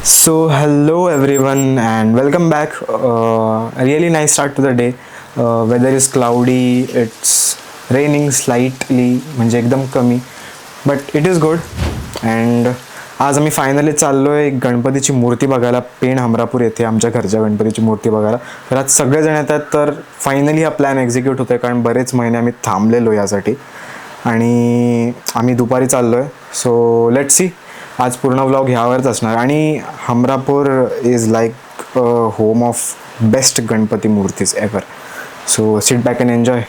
So hello everyone and welcome back. Really nice start to the day. Weather is cloudy. It's raining slightly, म्हणजे एकदम कमी. But it is good. And आज आम्ही finally चाललो आहे गणपतीची मूर्ती बघायला पेण हमरापूर येथे आमच्या घरच्या गणपतीची मूर्ती बघायला. तर आज सगळेजण येतात तर फायनली हा प्लॅन एक्झिक्यूट होतो आहे कारण बरेच महिने आम्ही थांबलेलो यासाठी आणि आम्ही दुपारी चाललो आहे. So let's see. आज पूर्ण व्लॉग ह्यावरच असणार आणि Hamrapur is like home of best Ganpati मूर्तीज ever. So sit back and enjoy.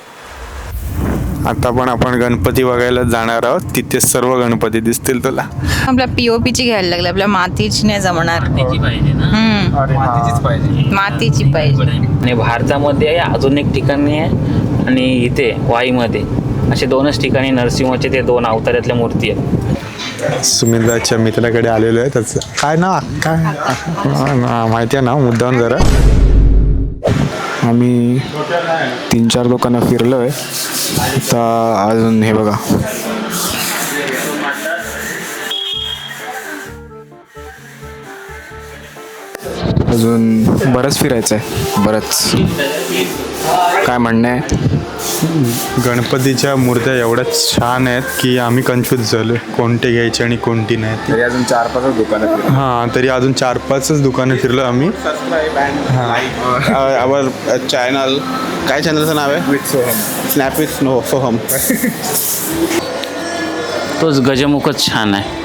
आता पण आपण गणपती बघायला जाणार आहोत. तिथे सर्व गणपती दिसतील तुला. आपल्या पीओपीची घ्यायला लागले. आपल्या मातीची नाही जमणार. मातीचीच पाहिजे. मातीची पाहिजे. आणि भारतामध्ये अजून एक ठिकाणी आहे आणि इथे वाईमध्ये असे दोनच ठिकाणी नरसिंहाचे ते दोन अवतारातल्या मूर्ती आहेत. सुमित्राच्या मित्राकडे आलेलो आहे. त्याचं काय ना काय माहिती आहे ना मुद्दाम जरा. आम्ही 3-4 दुकानं फिरलो आहे. आता अजून हे बघा अजून बरंच फिरायचं आहे. बरंच काय म्हणणं आहे. गणपतीच्या मूर्त्या एवढ्या छान आहेत की आम्ही कन्फ्यूज झालो कोणते घ्यायचे आणि कोणती नाही. तरी अजून 4-5 दुकानं हां तरी अजून 4-5च दुकानं फिरलो आम्ही. हां आवर चॅनल काय चॅनलचं नाव आहे? With Soham. Snap with Soham. तोच गजमुखच छान आहे.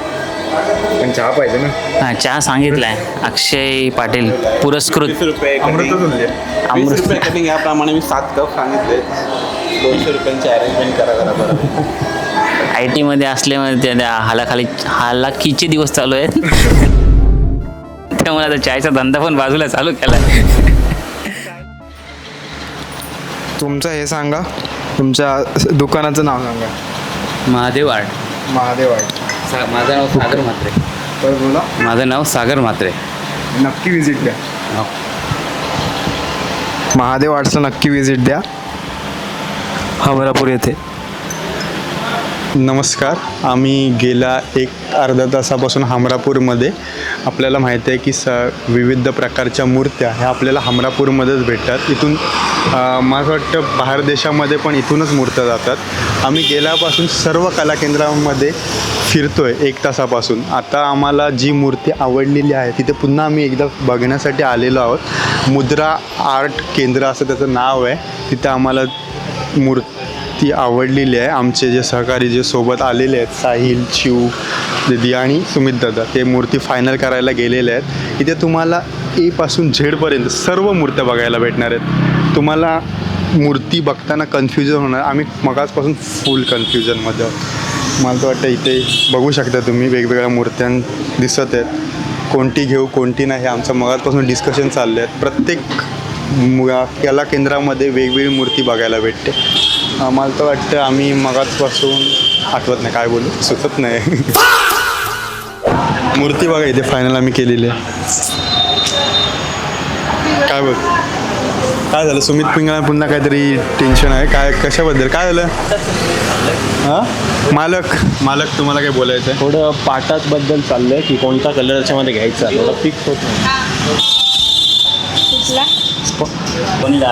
पण चहा पाहिजे ना. हां चहा सांगितलाय अक्षय पाटील पुरस्कृत. अमृत कटिंग याप्रमाणे मी 7 कप सांगितले. 200 रुपयांची अरेंजमेंट करा जरा बरं. IT मध्ये असल्यामुळे त्या हालाकीचे दिवस चालू आहेत. त्यामुळे आता चायचा धंदा पण बाजूला चालू केला. तुमचं हे सांगा. तुमच्या दुकानाचं नाव सांगा. महादेव आर्ट. महादेव आर्ट. माझं नाव सागर म्हात्रे. तर बोला. माझं नाव सागर म्हात्रे. नक्की विजिट द्या. महादेव आर्ट्सला नक्की विजिट द्या हमरापूर येथे. नमस्कार. आम्ही गेल्या अर्धा तासापासून हमरापूरमध्ये. आपल्याला माहिती आहे की विविध प्रकारच्या मूर्त्या ह्या आपल्याला हमरापूरमध्येच भेटतात. इथून मला वाटतं बाहेर देशामध्ये पण इथूनच मूर्त्या जातात. आम्ही गेल्यापासून सर्व कला केंद्रामध्ये फिरतो आहे 1 तासापासून. आता आम्हाला जी मूर्ती आवडलेली आहे तिथे पुन्हा आम्ही एकदा बघण्यासाठी आलेलो आहोत. मुद्रा आर्ट केंद्र असं त्याचं नाव आहे. तिथे आम्हाला मूर्ती आवडलेली आहे. आमचे जे सहकारी जे सोबत आलेले आहेत साहिल, शिव, दिदी आणि सुमित दादा ते मूर्ती फायनल करायला गेलेले आहेत. इथे तुम्हाला A पासून Z पर्यंत सर्व मूर्त्या बघायला भेटणार आहेत. तुम्हाला मूर्ती बघताना कन्फ्युजन होणार. आम्ही मगाचपासून फुल कन्फ्युजनमध्ये आहोत. मला तर वाटतं इथे बघू शकता तुम्ही वेगवेगळ्या मूर्त्या दिसत आहेत. कोणती घेऊ कोणती नाही हे आमचं मगाचपासून डिस्कशन चालले आहेत. प्रत्येक कला केंद्रामध्ये वेगवेगळी मूर्ती बघायला भेटते. मला तर वाटतं आम्ही मगाचपासून आठवत नाही काय बोलू सुचत नाही. मूर्ती बघा इथे फायनल आम्ही केलेली आहे. काय बघ काय झालं सुमित पिंगळा पुन्हा काहीतरी टेन्शन आहे काय कशाबद्दल काय झालं? हां मालक तुम्हाला काय बोलायचं आहे? थोडं पाटाबद्दल चाललं आहे की कोणता कलर त्याच्यामध्ये घ्यायचा थोडं फिक्स होत नाही.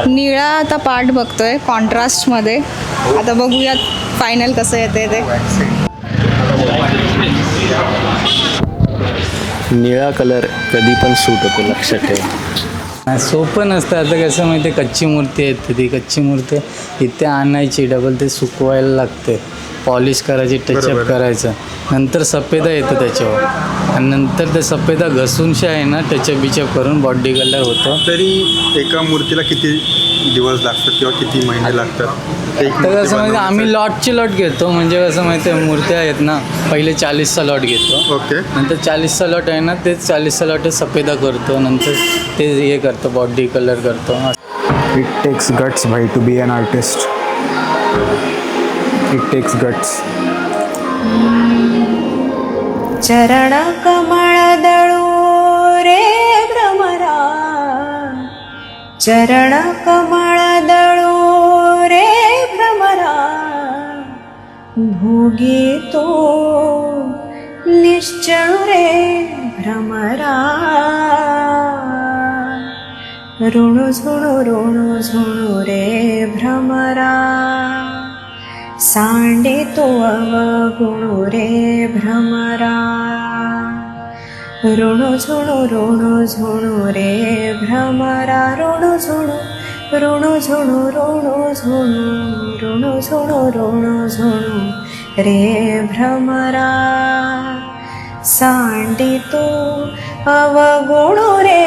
निळा आता पाट बघतोय कॉन्ट्रास्टमध्ये. आता बघूयात फायनल कसं येते ते. निळा कलर कधी पण सूट होतो लक्षात ठेवा. सोपं नसतं. आता कसं माहिती आहे कच्ची मूर्ती आहेत ती कच्ची मूर्ती इथे आणायची डबल ते सुकवायला लागते पॉलिश करायची टचअप करायचं नंतर सफेदा येतं त्याच्यावर आणि नंतर ते सफेदा घसूनशा आहे ना टचअप बिचअप करून बॉडी कलर होतं. तरी एका मूर्तीला किती दिवस लागतात किंवा किती महिने लागतात? तर कसं माहिती आम्ही लॉटचे लॉट घेतो. म्हणजे कसं माहिती आहे मूर्त्या आहेत ना पहिले 40चा लॉट घेतो. ओके. नंतर 40चा लॉट आहे ना ते 40चा लॉट सफेदा करतो नंतर ते हे करतो बॉडी कलर करतो. It takes guts भाई to be an artist. It takes guts. चरण कमळ दळू रे भ्रमरा. चरण कमळ दळू रे भ्रमरा. भोगी तो निश्चळ रे भ्रमरा. ऋणू झुणू रे भ्रमरा सांडितो अवगुणू रे भ्रमरा ऋणू झुणू रे भ्रमरा ऋणू झुणू रे भ्रमरा सांडितो अवगुणू रे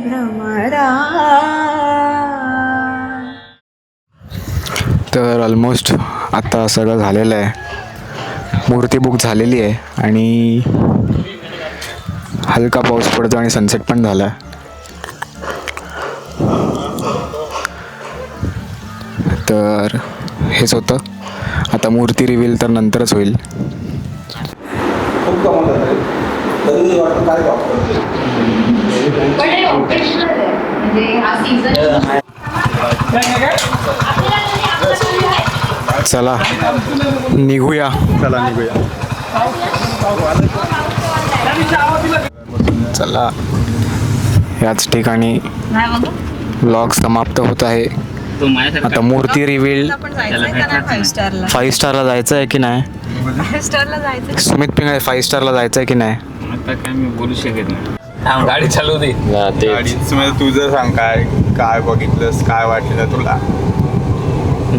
भ्रमरा. तर ऑलमोस्ट आता सगळं झालेलं आहे. मूर्ती बुक झालेली आहे आणि हलका पाऊस पडतो आणि सनसेट पण झाला आहे. तर हेच होतं. आता मूर्ती रिव्हील तर नंतरच होईल. चला निघूया. चला याच ठिकाणी व्लॉग समाप्त होत आहे. तो माझ्यासारखा आता मूर्ती रिव्हील. 5 स्टारला जायचं आहे की नाही? 5 स्टारला जायचं. सुमित पिंगळे 5 स्टारला जायचं आहे की नाही? आता काय मी बोलू शकत नाही. गाडी चालू दे. ना ते तुझं सांग, काय काय बघितलंस, काय वाटलं तुला?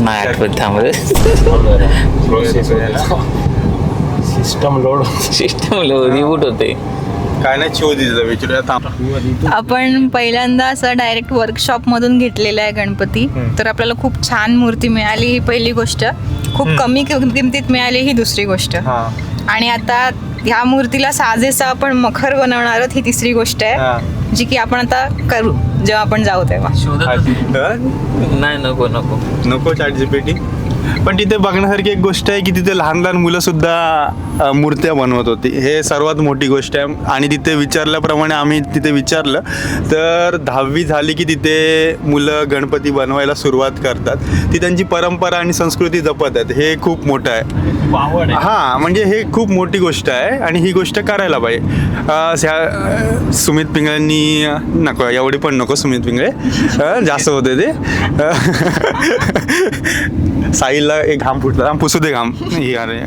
नाही आठवत थांब. सिस्टम लोड सिस्टम रिबूट होते. काय नाही चोदीचं विचारूया थांब. आपण पहिल्यांदा असं डायरेक्ट वर्कशॉपमधून घेतलेला आहे गणपती. तर आपल्याला खूप छान मूर्ती मिळाली ही पहिली गोष्ट. खूप कमी किमतीत मिळाली ही दुसरी गोष्ट. आणि आता ह्या मूर्तीला साजेसा आपण मखर बनवणार आहोत ही तिसरी गोष्ट आहे, जी की आपण आता करू जेव्हा आपण जाऊ तेव्हा. नाही नको ChatGPT. पण तिथे बघण्यासारखी एक गोष्ट आहे की तिथे लहान लहान मुलं सुद्धा मूर्त्या बनवत होती. हे सर्वात मोठी गोष्ट आहे. आणि तिथे विचारल्याप्रमाणे आम्ही तिथे विचारलं तर 10वी झाली की तिथे मुलं गणपती बनवायला सुरुवात करतात. ती त्यांची परंपरा आणि संस्कृती जपत आहेत. हे खूप मोठं आहे. हां, म्हणजे हे खूप मोठी गोष्ट आहे आणि ही गोष्ट करायला पाहिजे. सुमित पिंगळेंनी नको, एवढी पण नको सुमित पिंगळे, जास्त होते ते. साईला एक घाम फुटला, पुसू दे घाम. अरे